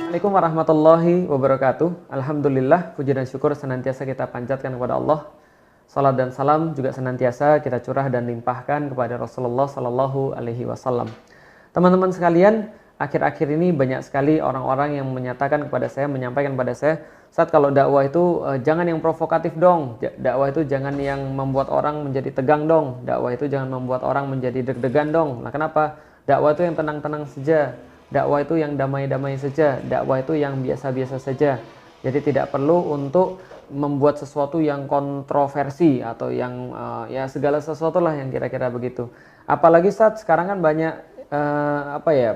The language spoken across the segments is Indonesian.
Assalamualaikum warahmatullahi wabarakatuh. Alhamdulillah, puji dan syukur senantiasa kita panjatkan kepada Allah. Salat dan salam juga senantiasa kita curah dan limpahkan kepada Rasulullah Sallallahu Alaihi Wasallam. Teman-teman sekalian, akhir-akhir ini banyak sekali orang-orang yang menyatakan kepada saya, menyampaikan kepada saya, saat kalau dakwah itu jangan yang provokatif dong, dakwah itu jangan yang membuat orang menjadi tegang dong, dakwah itu jangan membuat orang menjadi deg-degan dong. Nah, kenapa? Dakwah itu yang tenang-tenang saja, dakwah itu yang damai-damai saja, dakwah itu yang biasa-biasa saja. Jadi tidak perlu untuk membuat sesuatu yang kontroversi atau yang ya segala sesuatu lah yang kira-kira begitu. Apalagi saat sekarang kan banyak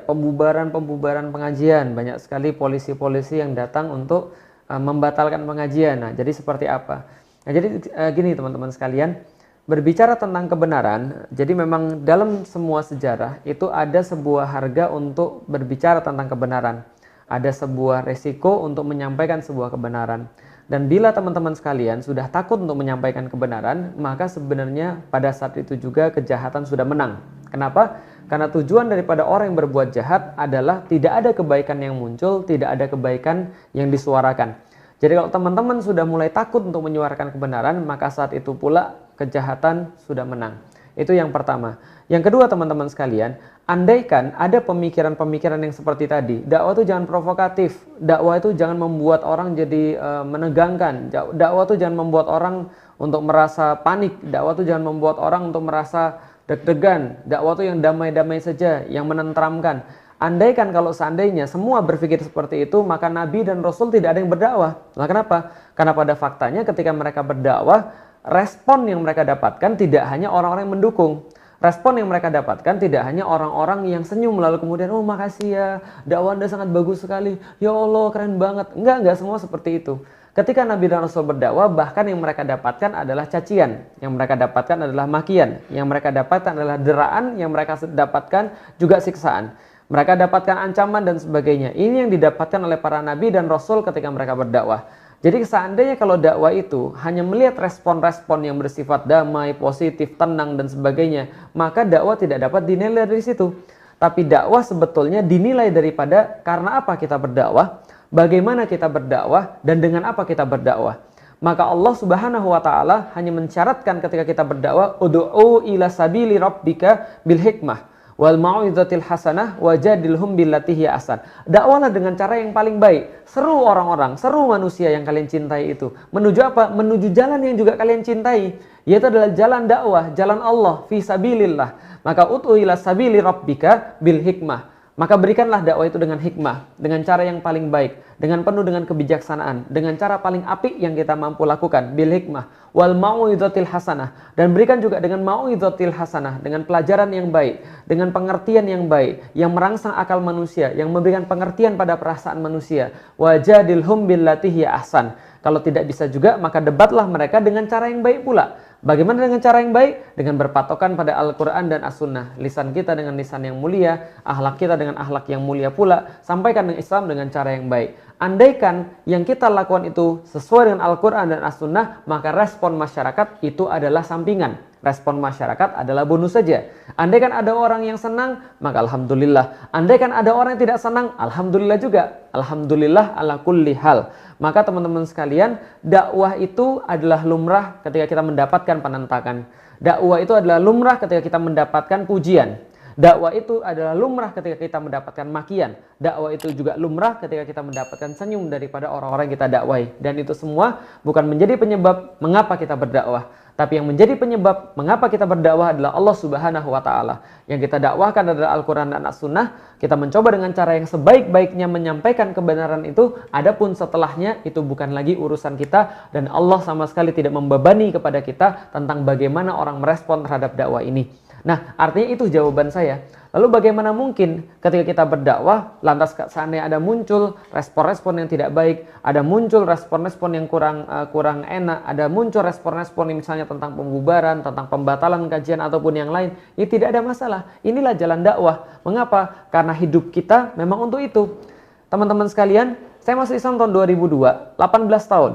pembubaran pengajian, banyak sekali polisi-polisi yang datang untuk membatalkan pengajian. Nah, jadi seperti apa? Nah, jadi gini teman-teman sekalian, berbicara tentang kebenaran, jadi memang dalam semua sejarah itu ada sebuah harga untuk berbicara tentang kebenaran. Ada sebuah resiko untuk menyampaikan sebuah kebenaran. Dan bila teman-teman sekalian sudah takut untuk menyampaikan kebenaran, maka sebenarnya pada saat itu juga kejahatan sudah menang. Kenapa? Karena tujuan daripada orang yang berbuat jahat adalah tidak ada kebaikan yang muncul, tidak ada kebaikan yang disuarakan. Jadi kalau teman-teman sudah mulai takut untuk menyuarakan kebenaran, maka saat itu pula kejahatan sudah menang. Itu yang pertama. Yang kedua teman-teman sekalian, andaikan ada pemikiran-pemikiran yang seperti tadi, dakwah itu jangan provokatif, dakwah itu jangan membuat orang jadi menegangkan, dakwah itu jangan membuat orang untuk merasa panik, dakwah itu jangan membuat orang untuk merasa deg-degan, dakwah itu yang damai-damai saja, yang menenteramkan. Andaikan kalau seandainya semua berpikir seperti itu, maka Nabi dan Rasul tidak ada yang berdakwah. Nah, kenapa? Karena pada faktanya ketika mereka berdakwah, respon yang mereka dapatkan tidak hanya orang-orang yang mendukung. Respon yang mereka dapatkan tidak hanya orang-orang yang senyum lalu kemudian, oh makasih ya, dakwah Anda sangat bagus sekali, ya Allah keren banget. Enggak semua seperti itu. Ketika Nabi dan Rasul berdakwah, bahkan yang mereka dapatkan adalah cacian, yang mereka dapatkan adalah makian, yang mereka dapatkan adalah deraan, yang mereka dapatkan juga siksaan. Mereka dapatkan ancaman dan sebagainya. Ini yang didapatkan oleh para Nabi dan Rasul ketika mereka berdakwah. Jadi seandainya kalau dakwah itu hanya melihat respon-respon yang bersifat damai, positif, tenang dan sebagainya, maka dakwah tidak dapat dinilai dari situ. Tapi dakwah sebetulnya dinilai daripada karena apa kita berdakwah, bagaimana kita berdakwah, dan dengan apa kita berdakwah. Maka Allah Subhanahu wa taala hanya mensyaratkan ketika kita berdakwah, ud'u ila sabili rabbika bil hikmah wal mau'izatil hasanah wajadilhum billati hiya ahsan. Dakwahlah dengan cara yang paling baik. Seru orang-orang, seru manusia yang kalian cintai itu. Menuju apa? Menuju jalan yang juga kalian cintai, yaitu adalah jalan dakwah, jalan Allah fi sabilillah. Maka ud'u ila sabili rabbika bil hikmah. Maka berikanlah dakwah itu dengan hikmah, dengan cara yang paling baik, dengan penuh dengan kebijaksanaan, dengan cara paling apik yang kita mampu lakukan, bil hikmah wal mau'izatil hasanah, dan berikan juga dengan mau'izatil hasanah, dengan pelajaran yang baik, dengan pengertian yang baik, yang merangsang akal manusia, yang memberikan pengertian pada perasaan manusia. Wajadilhum billati hiya ahsan. Kalau tidak bisa juga, maka debatlah mereka dengan cara yang baik pula. Bagaimana dengan cara yang baik? Dengan berpatokan pada Al-Quran dan As-Sunnah. Lisan kita dengan lisan yang mulia, akhlak kita dengan akhlak yang mulia pula. Sampaikan dengan Islam dengan cara yang baik. Andaikan yang kita lakukan itu sesuai dengan Al-Quran dan As-Sunnah, maka respon masyarakat itu adalah sampingan. Respon masyarakat adalah bonus saja. Andaikan ada orang yang senang, maka Alhamdulillah. Andaikan ada orang yang tidak senang, Alhamdulillah juga. Alhamdulillah ala kulli hal. Maka teman-teman sekalian, dakwah itu adalah lumrah ketika kita mendapatkan penentakan. Dakwah itu adalah lumrah ketika kita mendapatkan pujian. Dakwah itu adalah lumrah ketika kita mendapatkan makian. Dakwah itu juga lumrah ketika kita mendapatkan senyum daripada orang-orang yang kita dakwai. Dan itu semua bukan menjadi penyebab mengapa kita berdakwah. Tapi yang menjadi penyebab mengapa kita berdakwah adalah Allah Subhanahu wa taala. Yang kita dakwahkan adalah Al-Qur'an dan As-Sunnah. Kita mencoba dengan cara yang sebaik-baiknya menyampaikan kebenaran itu. Adapun setelahnya itu bukan lagi urusan kita, dan Allah sama sekali tidak membebani kepada kita tentang bagaimana orang merespon terhadap dakwah ini. Nah, artinya itu jawaban saya. Lalu bagaimana mungkin ketika kita berdakwah, lantas seandainya ada muncul respon-respon yang tidak baik, ada muncul respon-respon yang kurang enak, ada muncul respon-respon yang misalnya tentang pembubaran, tentang pembatalan kajian ataupun yang lain, ya tidak ada masalah. Inilah jalan dakwah. Mengapa? Karena hidup kita memang untuk itu. Teman-teman sekalian, saya masuk Islam tahun 2002, 18 tahun.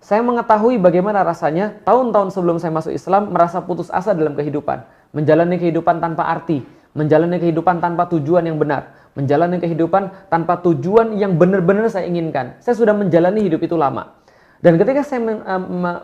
Saya mengetahui bagaimana rasanya tahun-tahun sebelum saya masuk Islam merasa putus asa dalam kehidupan. Menjalani kehidupan tanpa arti, menjalani kehidupan tanpa tujuan yang benar, menjalani kehidupan tanpa tujuan yang benar-benar saya inginkan. Saya sudah menjalani hidup itu lama. Dan ketika saya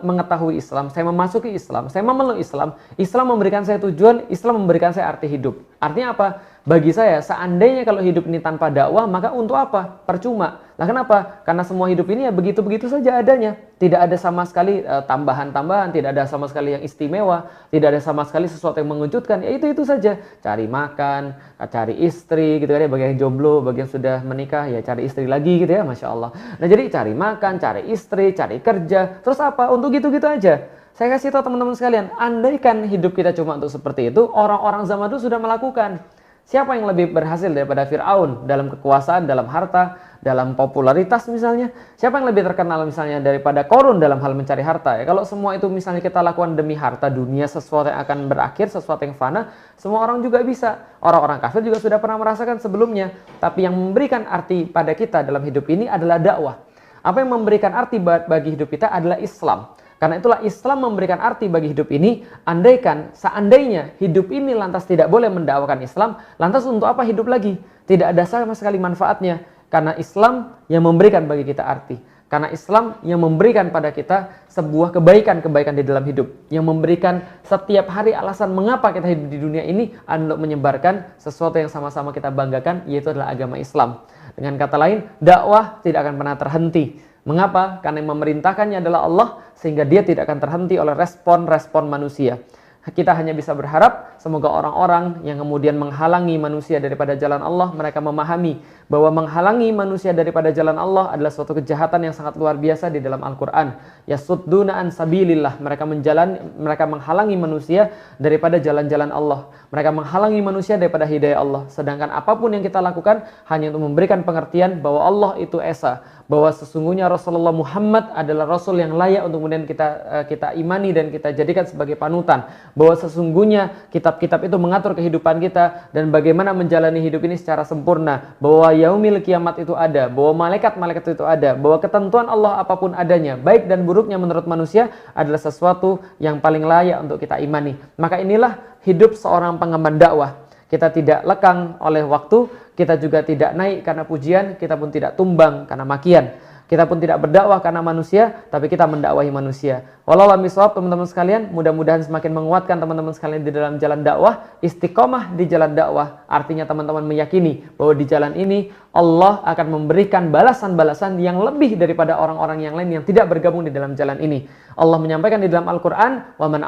mengetahui Islam, saya memasuki Islam, saya memeluk Islam, Islam memberikan saya tujuan, Islam memberikan saya arti hidup. Artinya apa? Bagi saya, seandainya kalau hidup ini tanpa dakwah, maka untuk apa? Percuma. Lah kenapa? Karena semua hidup ini ya begitu-begitu saja adanya. Tidak ada sama sekali tambahan-tambahan, tidak ada sama sekali yang istimewa, tidak ada sama sekali sesuatu yang mengejutkan. Ya itu saja. Cari makan, cari istri gitu kan ya, bagi yang jomblo, bagi yang sudah menikah ya cari istri lagi gitu ya, Masya Allah. Nah jadi cari makan, cari istri, cari kerja, terus apa? Untuk gitu-gitu aja. Saya kasih tahu teman-teman sekalian, andaikan hidup kita cuma untuk seperti itu, orang-orang zaman dulu sudah melakukan. Siapa yang lebih berhasil daripada Fir'aun dalam kekuasaan, dalam harta, dalam popularitas misalnya? Siapa yang lebih terkenal misalnya daripada Korun dalam hal mencari harta? Ya, kalau semua itu misalnya kita lakukan demi harta dunia, sesuatu yang akan berakhir, sesuatu yang fana, semua orang juga bisa. Orang-orang kafir juga sudah pernah merasakan sebelumnya. Tapi yang memberikan arti pada kita dalam hidup ini adalah dakwah. Apa yang memberikan arti bagi hidup kita adalah Islam. Karena itulah Islam memberikan arti bagi hidup ini. Andaikan, seandainya hidup ini lantas tidak boleh mendakwakan Islam, lantas untuk apa hidup lagi? Tidak ada sama sekali manfaatnya. Karena Islam yang memberikan bagi kita arti. Karena Islam yang memberikan pada kita sebuah kebaikan-kebaikan di dalam hidup. Yang memberikan setiap hari alasan mengapa kita hidup di dunia ini untuk menyebarkan sesuatu yang sama-sama kita banggakan, yaitu adalah agama Islam. Dengan kata lain, dakwah tidak akan pernah terhenti. Mengapa? Karena yang memerintahkannya adalah Allah, sehingga dia tidak akan terhenti oleh respon-respon manusia. Kita hanya bisa berharap semoga orang-orang yang kemudian menghalangi manusia daripada jalan Allah, mereka memahami bahwa menghalangi manusia daripada jalan Allah adalah suatu kejahatan yang sangat luar biasa di dalam Al-Quran. Yasudduna an sabilillah, mereka menghalangi manusia daripada jalan-jalan Allah. Mereka menghalangi manusia daripada hidayah Allah. Sedangkan apapun yang kita lakukan hanya untuk memberikan pengertian bahwa Allah itu esa, bahwa sesungguhnya Rasulullah Muhammad adalah Rasul yang layak untuk kemudian kita imani dan kita jadikan sebagai panutan, bahwa sesungguhnya kitab-kitab itu mengatur kehidupan kita dan bagaimana menjalani hidup ini secara sempurna, bahwa yaumil kiamat itu ada, bahwa malaikat-malaikat itu ada, bahwa ketentuan Allah apapun adanya, baik dan buruknya menurut manusia adalah sesuatu yang paling layak untuk kita imani. Maka inilah hidup seorang pengemban dakwah. Kita tidak lekang oleh waktu, kita juga tidak naik karena pujian, kita pun tidak tumbang karena makian. Kita pun tidak berdakwah karena manusia, tapi kita mendakwahi manusia. Wallahu a'lam bishawab, teman-teman sekalian, mudah-mudahan semakin menguatkan teman-teman sekalian di dalam jalan dakwah, istiqomah di jalan dakwah. Artinya teman-teman meyakini bahwa di jalan ini Allah akan memberikan balasan-balasan yang lebih daripada orang-orang yang lain yang tidak bergabung di dalam jalan ini. Allah menyampaikan di dalam Al-Qur'an, "Wa man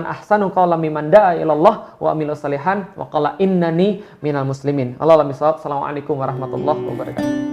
ahsanu qawlan mimman da'a ilallah wa amila salihan wa qala innani minal muslimin." Wallahu a'lam bishawab. Assalamualaikum warahmatullahi wabarakatuh.